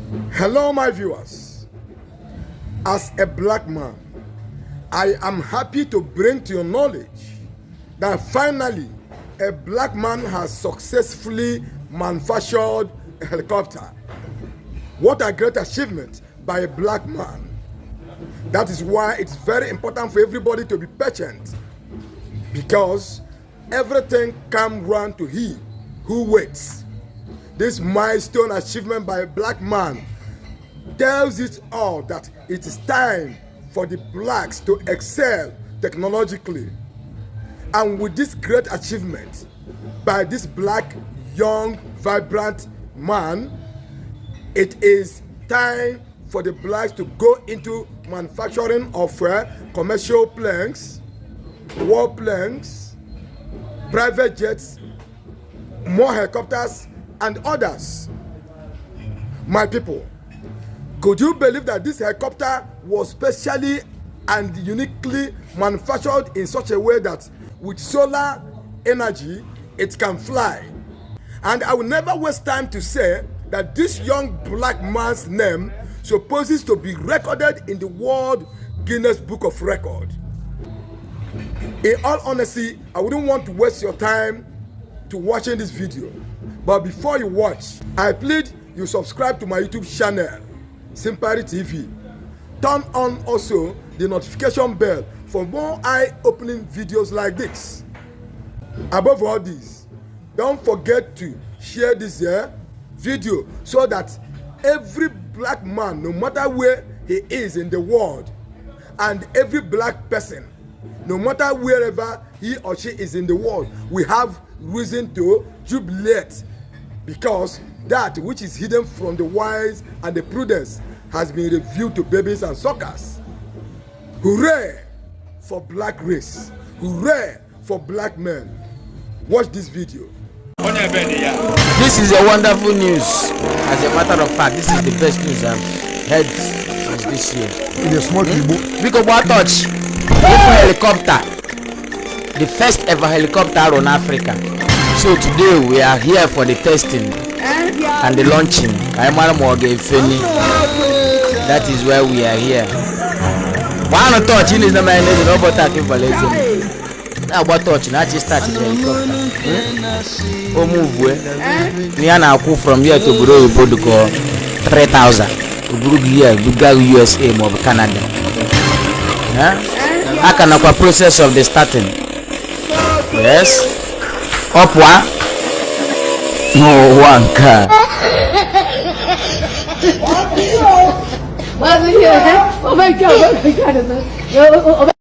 Hello, my viewers. As a black man, I am happy to bring to your knowledge that finally a black man has successfully manufactured a helicopter. What a great achievement by a black man. That is why it's very important for everybody to be patient, because everything comes round to he who waits. This milestone achievement by a black man tells it all that it is time for the blacks to excel technologically. And with this great achievement by this black, young, vibrant man, it is time for the blacks to go into manufacturing of commercial planes, war planes, private jets, more helicopters, and others. My people, could you believe that this helicopter was specially and uniquely manufactured in such a way that with solar energy it can fly? And I will never waste time to say that this young black man's name supposes to be recorded in the World Guinness Book of Record. In all honesty, I wouldn't want to waste your time to watching this video. But before you watch, I plead you subscribe to my YouTube channel, SympathyTV. Turn on also the notification bell for more eye-opening videos like this. Above all this, don't forget to share this video so that every black man, no matter where he is in the world, and every black person, no matter wherever he or she is in the world, we have reason to jubilate, because that which is hidden from the wise and the prudence has been revealed to babies and suckers. Hooray for black race. Hooray for black men. Watch this video. This is a wonderful news. As a matter of fact, this is the best news I've heard since this year. In a small because what touch? Helicopter. The first ever helicopter on Africa. So today we are here for the testing and the launching. That is where we are here. One touch in is the man is no talking for lazy. Now what touch? Not just start the helicopter. Oh move we are now from here to Bureau Protocol 3,000. To here, Bugaru USA, more Canada. I can have a process of the starting. Yes. Up one. No one car. Oh my God! Oh my God!